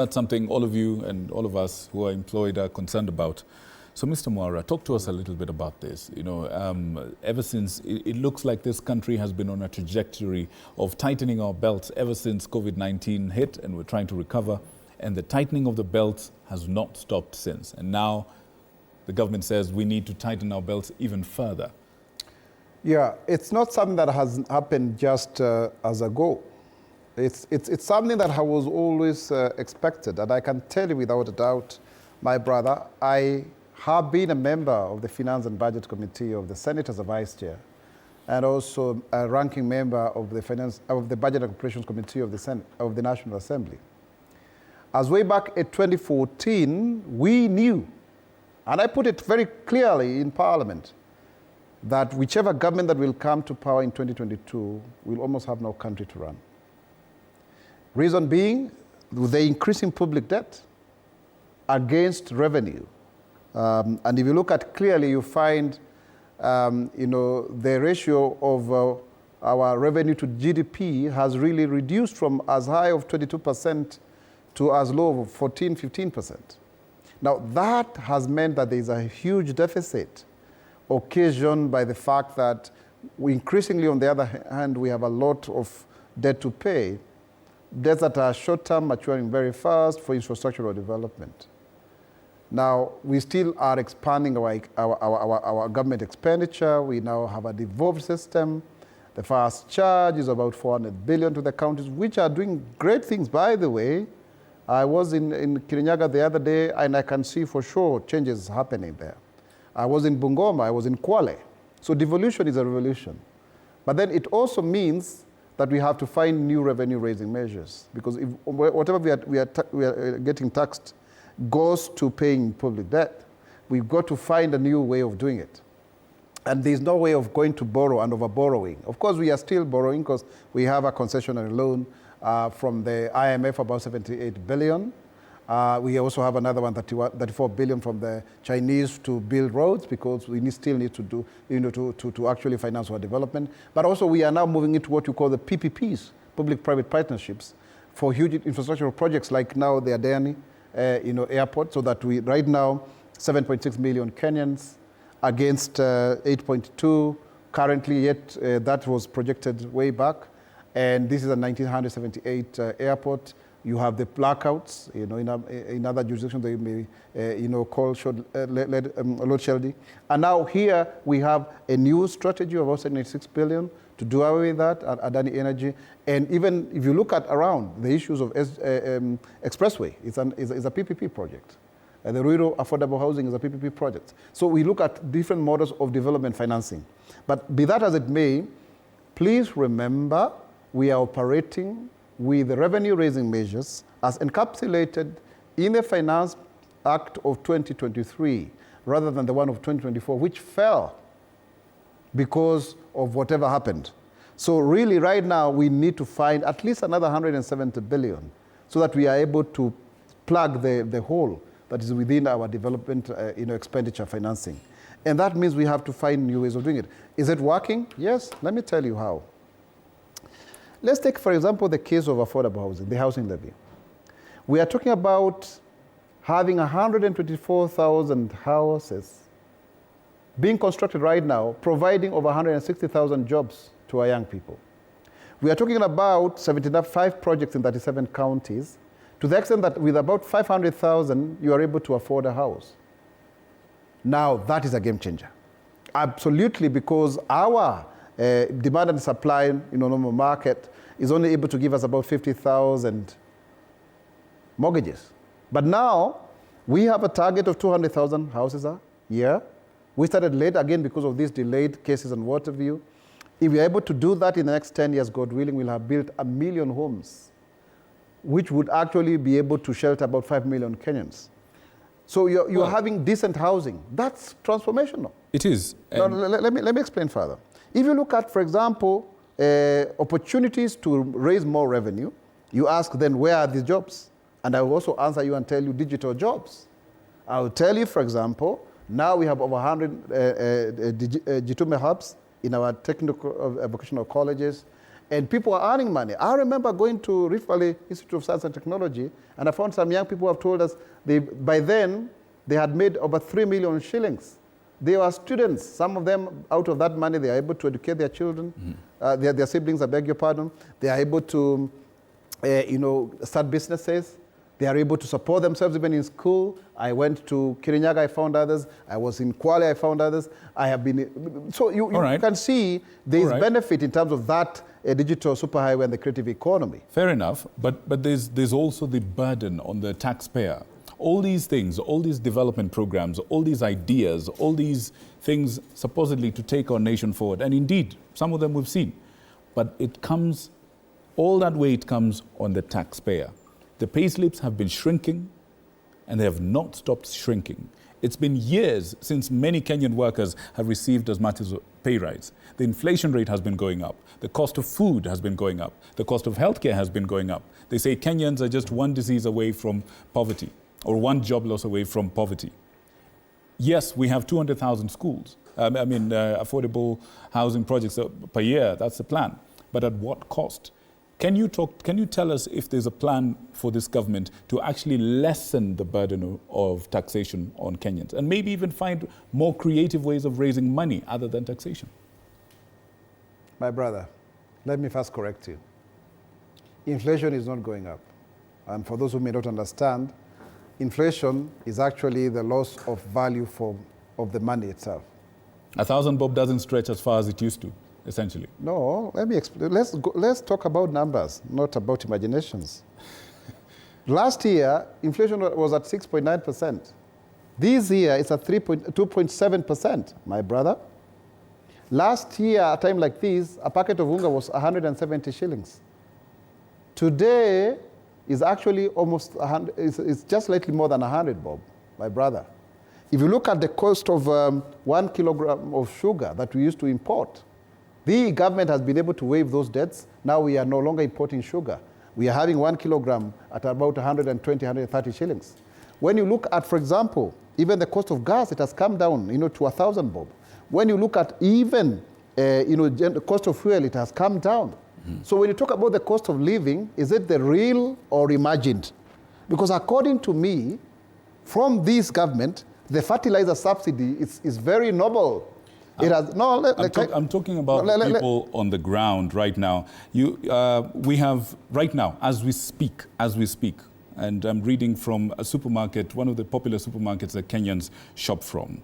That's something all of you and all of us who are employed are concerned about. So, Mr. Mwaura, talk to us a little bit about this. You know, ever since it looks like this country has been on a trajectory of tightening our belts ever since COVID-19 hit, and we're trying to recover. And the tightening of the belts has not stopped since. And now the government says we need to tighten our belts even further. Yeah, it's not something that has happened just as a goal. It's something that was always expected. And I can tell you without a doubt, my brother, I have been a member of the Finance and Budget Committee of the Senate as a vice chair, and also a ranking member of the Budget and Appropriations Committee of the Senate, of the National Assembly. As way back in 2014, we knew, and I put it very clearly in Parliament, that whichever government that will come to power in 2022 will almost have no country to run. Reason being, the increasing public debt against revenue. And if you look at clearly, you find, the ratio of our revenue to GDP has really reduced from as high of 22% to as low of 14, 15%. Now, that has meant that there is a huge deficit occasioned by the fact that we increasingly, on the other hand, we have a lot of debt to pay, debts that are short-term, maturing very fast for infrastructural development. Now, we still are expanding our government expenditure. We now have a devolved system. The first charge is about 400 billion to the counties, which are doing great things, by the way. I was in Kirinyaga the other day, and I can see for sure changes happening there. I was in Bungoma, I was in Kwale. So devolution is a revolution. But then it also means that we have to find new revenue-raising measures, because if whatever we are getting taxed goes to paying public debt, we've got to find a new way of doing it. And there's no way of going to borrow and over-borrowing. Of course, we are still borrowing because we have a concessionary loan from the IMF, about 78 billion. We also have another one, 34 billion from the Chinese to build roads, because we still need to do, to actually finance our development. But also we are now moving into what you call the PPPs, public-private partnerships, for huge infrastructural projects like now the Adani airport, so that we, right now, 7.6 million Kenyans against 8.2 currently, yet that was projected way back. And this is a 1978 airport. You have the blackouts, in other jurisdictions they may, call load shedding. And now here we have a new strategy of about 76 billion to do away with that at Adani Energy. And even if you look at around the issues of expressway, it's a PPP project. The rural affordable housing is a PPP project. So we look at different models of development financing. But be that as it may, please remember we are operating with the revenue-raising measures as encapsulated in the Finance Act of 2023, rather than the one of 2024, which fell because of whatever happened. So really, right now, we need to find at least another 170 billion so that we are able to plug the hole that is within our development expenditure financing. And that means we have to find new ways of doing it. Is it working? Yes. Let me tell you how. Let's take, for example, the case of affordable housing, the housing levy. We are talking about having 124,000 houses being constructed right now, providing over 160,000 jobs to our young people. We are talking about 75 projects in 37 counties, to the extent that with about 500,000, you are able to afford a house. Now, that is a game changer. Absolutely, because our demand and supply in a normal market is only able to give us about 50,000 mortgages. But now, we have a target of 200,000 houses a year. We started late, again, because of these delayed cases on Waterview. If we are able to do that in the next 10 years, God willing, we'll have built 1 million homes, which would actually be able to shelter about 5 million Kenyans. So you're having decent housing. That's transformational. It is. Now, let me explain further. If you look at, for example, opportunities to raise more revenue, you ask then, where are these jobs? And I will also answer you and tell you digital jobs. I will tell you, for example, now we have over 100 Jitume hubs in our technical vocational colleges, and people are earning money. I remember going to Rift Valley Institute of Science and Technology, and I found some young people who have told us by then they had made over 3 million shillings. They were students. Some of them, out of that money, they are able to educate their children, their siblings, I beg your pardon. They are able to, start businesses. They are able to support themselves even in school. I went to Kirinyaga, I found others. I was in Kwale, I found others. I have been, so you can see there is benefit in terms of that digital superhighway and the creative economy. Fair enough, but there's also the burden on the taxpayer. All these things, all these development programs, all these ideas, all these things supposedly to take our nation forward, and indeed, some of them we've seen, but it comes, all that weight comes on the taxpayer. The pay slips have been shrinking, and they have not stopped shrinking. It's been years since many Kenyan workers have received as much as a pay rise. The inflation rate has been going up. The cost of food has been going up. The cost of healthcare has been going up. They say Kenyans are just one disease away from poverty, or one job loss away from poverty. Yes, we have 200,000 schools. Affordable housing projects per year, that's the plan. But at what cost? Can you tell us if there's a plan for this government to actually lessen the burden of taxation on Kenyans and maybe even find more creative ways of raising money other than taxation? My brother, let me first correct you. Inflation is not going up. And for those who may not understand, inflation is actually the loss of value of the money itself. 1,000 bob doesn't stretch as far as it used to, essentially. No, let me explain. Let's talk about numbers, not about imaginations. Last year, inflation was at 6.9%. This year, it's at 2.7%, my brother. Last year, at a time like this, a packet of unga was 170 shillings. Today, is actually almost 100, it's just slightly more than 100 bob, my brother. If you look at the cost of 1 kilogram of sugar that we used to import, the government has been able to waive those debts. Now we are no longer importing sugar. We are having 1 kilogram at about 120, 130 shillings. When you look at, for example, even the cost of gas, it has come down, to 1,000 bob. When you look at even, the cost of fuel, it has come down. So when you talk about the cost of living, is it the real or imagined? Because according to me, from this government, the fertilizer subsidy is very noble. It has, I'm talking about people on the ground right now. We have, right now, as we speak, and I'm reading from a supermarket, one of the popular supermarkets that Kenyans shop from.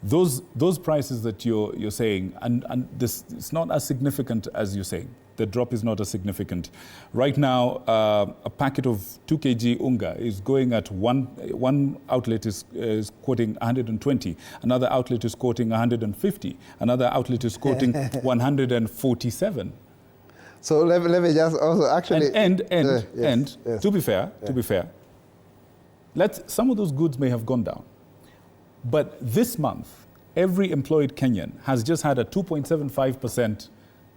Those prices that you're saying, and this it's not as significant as you're saying. The drop is not as significant. Right now, a packet of 2 kg unga is going at one outlet is quoting 120, another outlet is quoting 150, another outlet is quoting 147. So let me just also actually to be fair, some of those goods may have gone down. But this month, every employed Kenyan has just had a 2.75%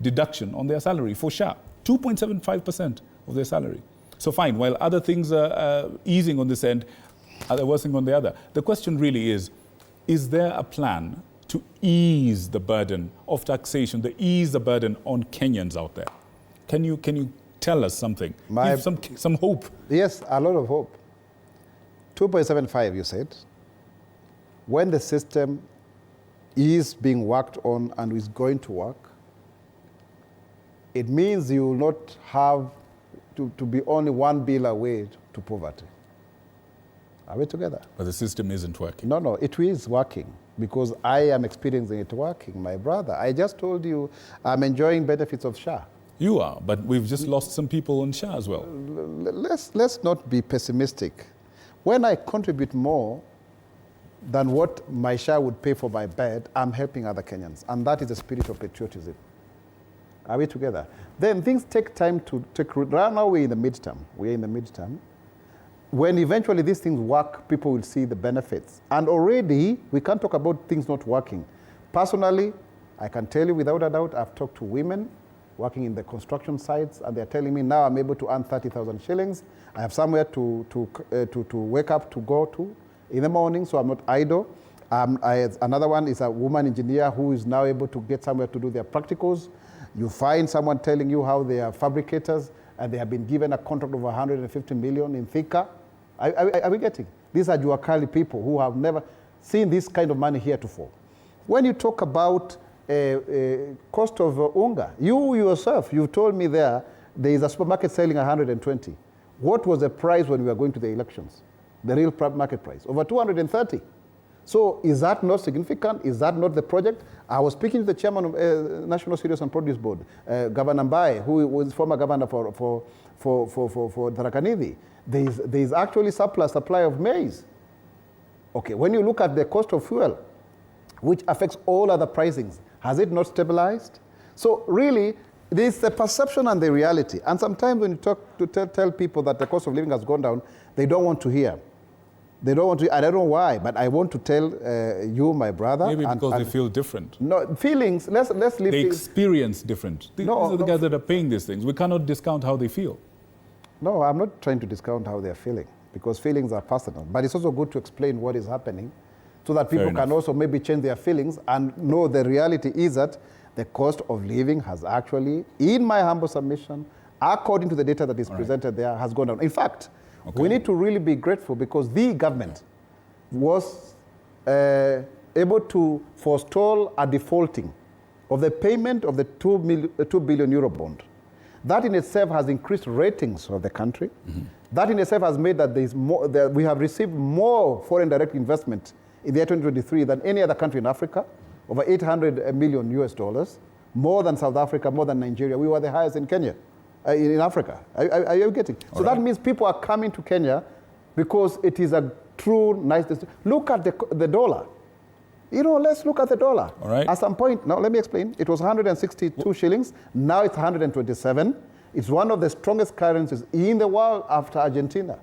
deduction on their salary for SHA. 2.75% of their salary. So fine, while other things are easing on this end, they're worsening on the other. The question really is there a plan to ease the burden of taxation, to ease the burden on Kenyans out there? Can you tell us something? Give some hope. Yes, a lot of hope. 2.75, you said. When the system is being worked on and is going to work, it means you will not have to be only one bill away to poverty. Are we together? But the system isn't working. No, it is working because I am experiencing it working, my brother. I just told you I'm enjoying benefits of SHA. You are, but we've just lost some people on SHA as well. Let's not be pessimistic. When I contribute more than what my SHA would pay for my bed, I'm helping other Kenyans. And that is the spirit of patriotism. Are we together? Then things take time to take root. Right now we're in the midterm. When eventually these things work, people will see the benefits. And already, we can't talk about things not working. Personally, I can tell you without a doubt, I've talked to women working in the construction sites, and they're telling me now I'm able to earn 30,000 shillings. I have somewhere to wake up to go to in the morning, so I'm not idle. Another one is a woman engineer who is now able to get somewhere to do their practicals. You find someone telling you how they are fabricators and they have been given a contract of 150 million in Thika. Are we getting? These are Juakali people who have never seen this kind of money heretofore. When you talk about cost of unga, you yourself, you told me there is a supermarket selling 120. What was the price when we were going to the elections? The real market price? Over 230. So is that not significant? Is that not the project? I was speaking to the chairman of National Cereals and Produce Board, Governor Mbaye, who was former governor for Tharaka Nithi. There is actually surplus supply of maize. Okay, when you look at the cost of fuel, which affects all other pricings, has it not stabilized? So really, there's the perception and the reality. And sometimes when you talk to tell people that the cost of living has gone down, they don't want to hear. They don't want to. I don't know why, but I want to tell you, my brother. Maybe because they feel different. No, feelings. Let's leave. They experience different. These are the guys that are paying these things. We cannot discount how they feel. No, I'm not trying to discount how they're feeling, because feelings are personal. But it's also good to explain what is happening, so that people can also maybe change their feelings and know the reality is that the cost of living has actually, in my humble submission, according to the data that is presented there, has gone down. In fact, we need to really be grateful because the government was able to forestall a defaulting of the payment of the 2 billion euro bond. That in itself has increased ratings of the country. That in itself has made that we have received more foreign direct investment in the year 2023 than any other country in Africa, over 800 million US dollars, more than South Africa, more than Nigeria. We were the highest in Kenya. In Africa. Are you getting? So that means people are coming to Kenya because it is a true nice destination. Look at the dollar. You know, let's look at the dollar. All right. At some point, now let me explain. It was 162 shillings. Now it's 127. It's one of the strongest currencies in the world after Argentina.